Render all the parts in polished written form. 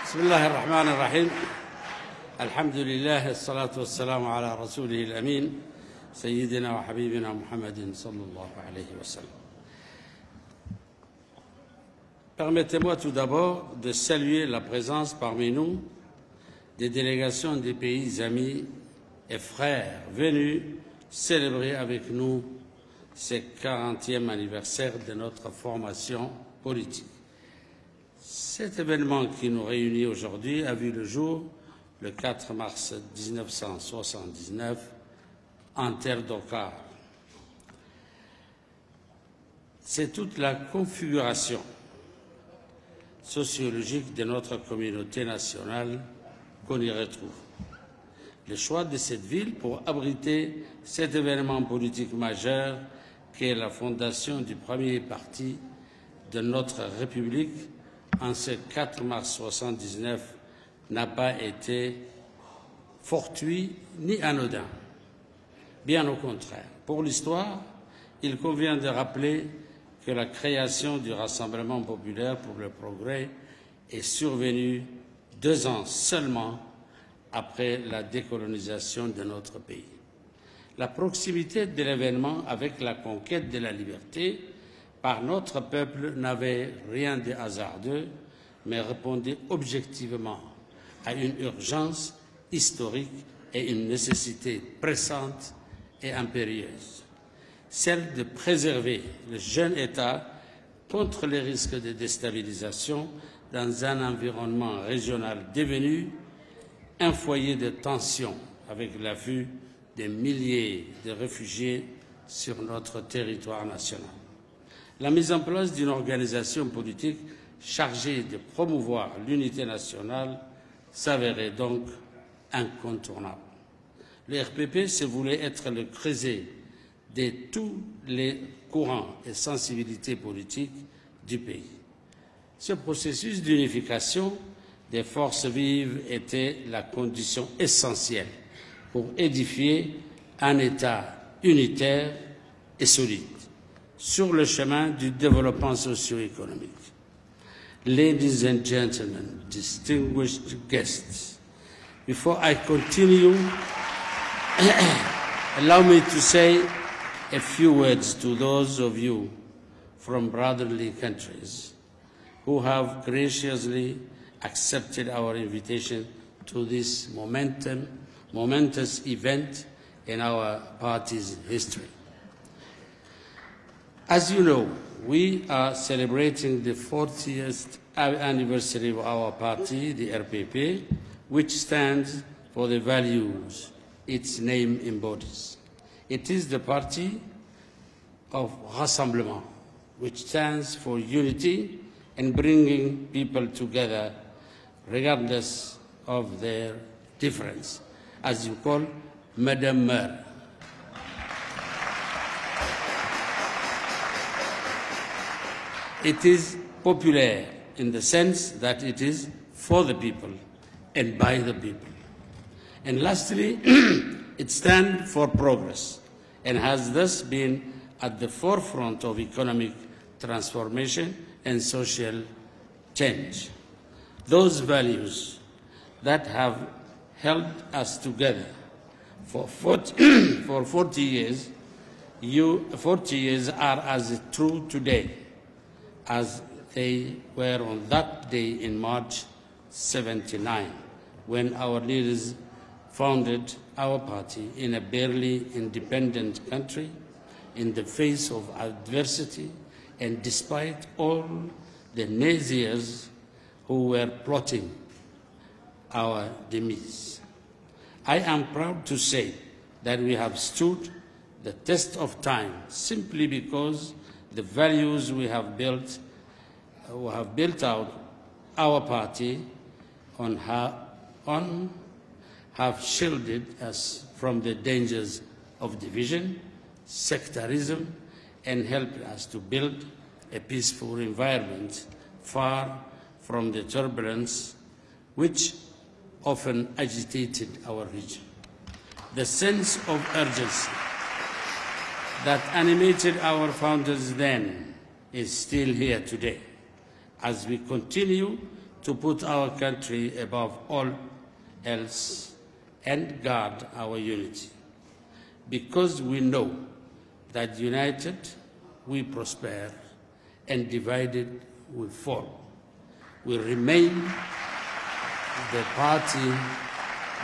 بسم الله الرحمن الرحيم الحمد لله الصلاة والسلام على رسوله الأمين سيدنا وحبيبنا محمد صلى الله عليه وسلم. Permettez-moi tout d'abord de saluer la présence parmi nous des délégations des pays amis et frères venus célébrer avec nous ce 40e anniversaire de notre formation politique. Cet événement qui nous réunit aujourd'hui a vu le jour le 4 mars 1979 en terre d'Okar. C'est toute la configuration sociologique de notre communauté nationale qu'on y retrouve. Le choix de cette ville pour abriter cet événement politique majeur qu'est la fondation du premier parti de notre République en ce 4 mars 1979 n'a pas été fortuit ni anodin. Bien au contraire. Pour l'histoire, il convient de rappeler que la création du Rassemblement populaire pour le progrès est survenue 2 ans seulement après la décolonisation de notre pays. La proximité de l'événement avec la conquête de la liberté par notre peuple n'avait rien de hasardeux, mais répondait objectivement à une urgence historique et une nécessité pressante et impérieuse, celle de préserver le jeune État contre les risques de déstabilisation dans un environnement régional devenu un foyer de tension avec l'afflux de milliers de réfugiés sur notre territoire national. La mise en place d'une organisation politique chargée de promouvoir l'unité nationale s'avérait donc incontournable. Le RPP se voulait être le creuset de tous les courants et sensibilités politiques du pays. Ce processus d'unification des forces vives était la condition essentielle pour édifier un État unitaire et solide sur le chemin du développement socio-économique. Ladies and gentlemen, distinguished guests, before I continue, allow me to say a few words to those of you from brotherly countries who have graciously accepted our invitation to this momentous event in our party's history. As you know, we are celebrating the 40th anniversary of our party, the RPP, which stands for the values its name embodies. It is the party of Rassemblement, which stands for unity and bringing people together regardless of their difference, as you call Madame Maire. It is popular in the sense that it is for the people and by the people. And lastly, it stands for progress and has thus been at the forefront of economic transformation and social change. Those values that have held us together for 40 years are as true today as they were on that day in March '79, when our leaders founded our party in a barely independent country in the face of adversity and despite all the naysayers who were plotting our demise. I am proud to say that we have stood the test of time simply because the values we have built out our party on have shielded us from the dangers of division, sectarism, and helped us to build a peaceful environment far from the turbulence which often agitated our region. The sense of urgency that animated our founders then is still here today, as we continue to put our country above all else and guard our unity, because we know that united we prosper and divided we fall. We remain the party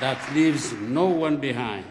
that leaves no one behind,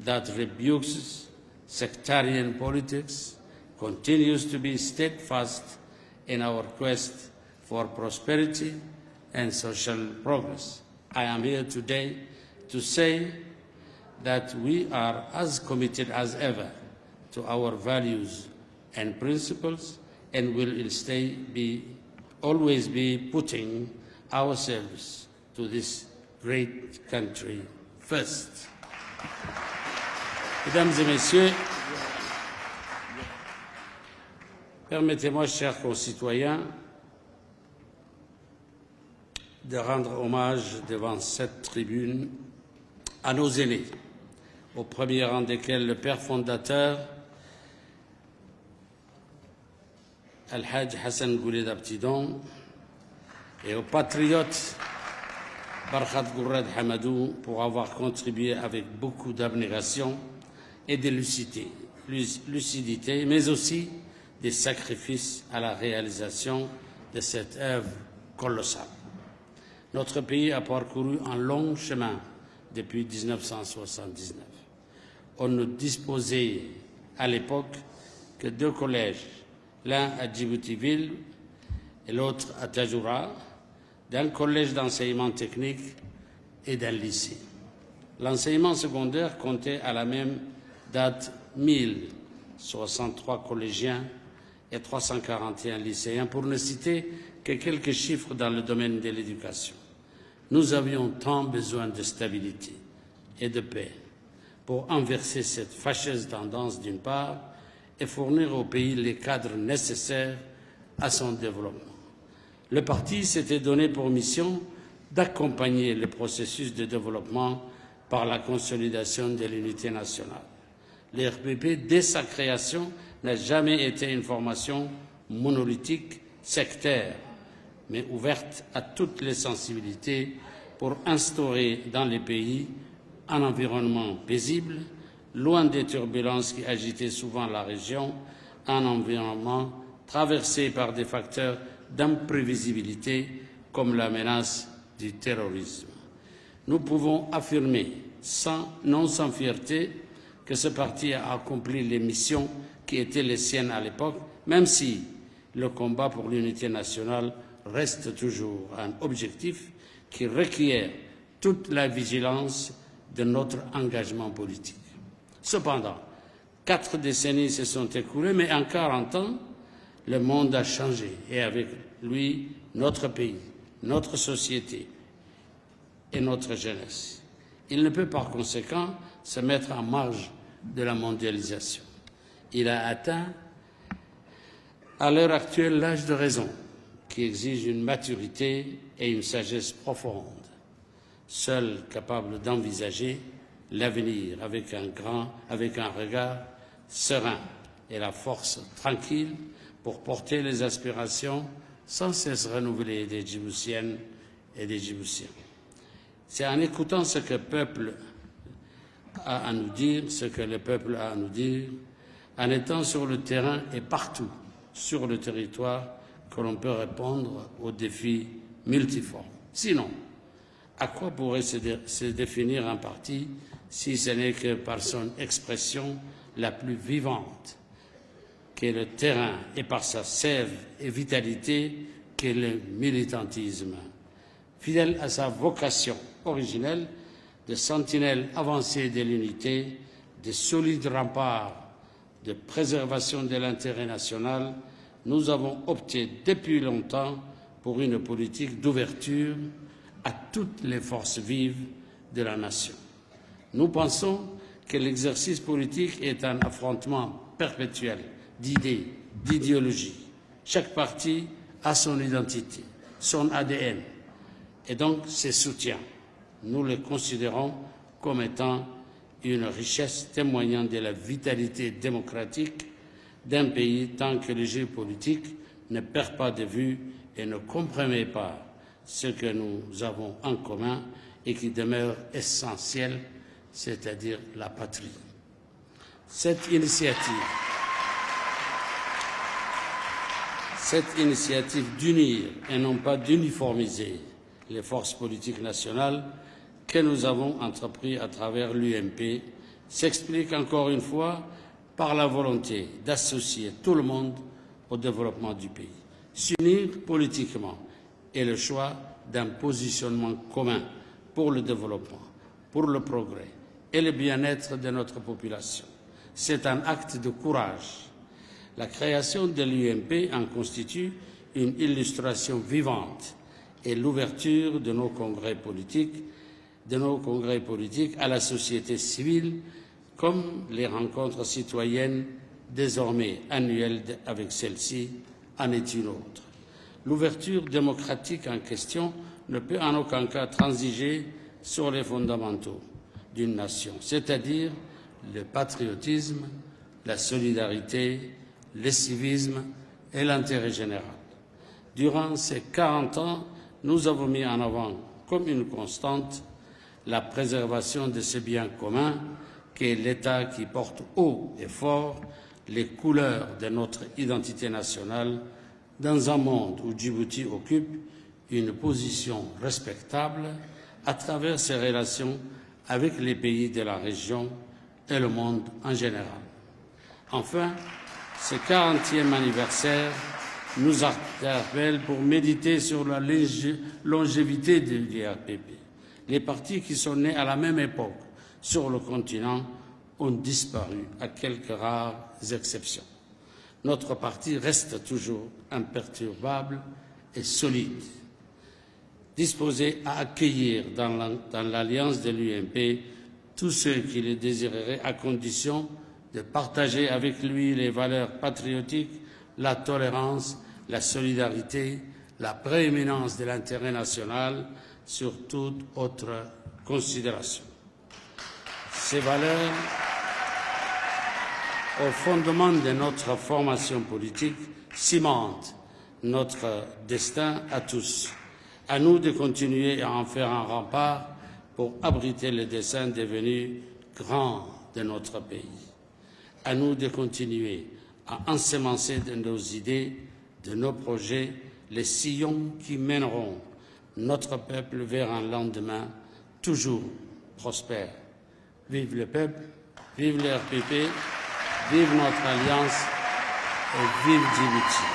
that rebukes sectarian politics, continues to be steadfast in our quest for prosperity and social progress. I am here today to say that we are as committed as ever to our values and principles, and will always be putting ourselves to this great country first. Mesdames et Messieurs, permettez-moi, chers concitoyens, de rendre hommage devant cette tribune à nos aînés, au premier rang desquels le père fondateur, Al-Hajj Hassan Gouled Abtidon, et aux patriotes Barkhat Gourad Hamadou pour avoir contribué avec beaucoup d'abnégation et de lucidité, mais aussi des sacrifices à la réalisation de cette œuvre colossale. Notre pays a parcouru un long chemin depuis 1979. On ne disposait à l'époque que 2 collèges, l'un à Djibouti-Ville et l'autre à Tajoura, d'un collège d'enseignement technique et d'un lycée. L'enseignement secondaire comptait à la même date 1063 collégiens et 341 lycéens, pour ne citer que quelques chiffres dans le domaine de l'éducation. Nous avions tant besoin de stabilité et de paix pour inverser cette fâcheuse tendance d'une part et fournir au pays les cadres nécessaires à son développement. Le parti s'était donné pour mission d'accompagner le processus de développement par la consolidation de l'unité nationale. Le RPP, dès sa création, n'a jamais été une formation monolithique, sectaire, mais ouverte à toutes les sensibilités pour instaurer dans les pays un environnement paisible, loin des turbulences qui agitaient souvent la région, un environnement traversé par des facteurs d'imprévisibilité comme la menace du terrorisme. Nous pouvons affirmer, non sans fierté, que ce parti a accompli les missions qui étaient les siennes à l'époque, même si le combat pour l'unité nationale reste toujours un objectif qui requiert toute la vigilance de notre engagement politique. Cependant, 4 décennies se sont écoulées, mais en 40 ans, le monde a changé et avec lui notre pays, notre société et notre jeunesse. Il ne peut par conséquent se mettre en marge de la mondialisation. Il a atteint à l'heure actuelle l'âge de raison qui exige une maturité et une sagesse profonde, seul capable d'envisager l'avenir avec un regard serein et la force tranquille pour porter les aspirations sans cesse renouvelées des Djiboutiennes et des Djiboutiens. C'est en écoutant ce que le peuple a à nous dire, en étant sur le terrain et partout sur le territoire, que l'on peut répondre aux défis multiformes. Sinon, à quoi pourrait se définir un parti si ce n'est que par son expression la plus vivante qu'est le terrain et par sa sève et vitalité qu'est le militantisme. Fidèle à sa vocation originelle de sentinelle avancée de l'unité, de solides remparts de préservation de l'intérêt national, nous avons opté depuis longtemps pour une politique d'ouverture à toutes les forces vives de la nation. Nous pensons que l'exercice politique est un affrontement perpétuel d'idées, d'idéologies. Chaque parti a son identité, son ADN, et donc ses soutiens. Nous les considérons comme étant une richesse témoignant de la vitalité démocratique d'un pays tant que le jeu politique ne perd pas de vue et ne compromet pas ce que nous avons en commun et qui demeure essentiel, c'est-à-dire la patrie. Cette initiative d'unir et non pas d'uniformiser les forces politiques nationales que nous avons entrepris à travers l'UMP s'explique encore une fois par la volonté d'associer tout le monde au développement du pays, s'unir politiquement et le choix d'un positionnement commun pour le développement, pour le progrès et le bien-être de notre population. C'est un acte de courage. La création de l'UMP en constitue une illustration vivante et l'ouverture de nos congrès politiques à la société civile, comme les rencontres citoyennes désormais annuelles avec celle-ci en est une autre. L'ouverture démocratique en question ne peut en aucun cas transiger sur les fondamentaux d'une nation, c'est-à-dire le patriotisme, la solidarité, le civisme et l'intérêt général. Durant ces 40 ans, nous avons mis en avant comme une constante la préservation de ce bien commun qu'est l'État qui porte haut et fort les couleurs de notre identité nationale dans un monde où Djibouti occupe une position respectable à travers ses relations avec les pays de la région et le monde en général. Enfin, ce 40e anniversaire nous interpelle pour méditer sur la longévité de l'IRPP. Les partis qui sont nés à la même époque sur le continent ont disparu, à quelques rares exceptions. Notre parti reste toujours imperturbable et solide, disposé à accueillir dans l'alliance de l'UMP tous ceux qui le désireraient, à condition de partager avec lui les valeurs patriotiques, la tolérance, la solidarité, la prééminence de l'intérêt national sur toute autre considération. Ces valeurs, au fondement de notre formation politique, cimentent notre destin à tous. À nous de continuer à en faire un rempart pour abriter le dessein devenu grand de notre pays. À nous de continuer à ensemencer de nos idées, de nos projets, les sillons qui mèneront notre peuple vers un lendemain toujours prospère. Vive le peuple, vive le RPP, vive notre alliance et vive Djibouti.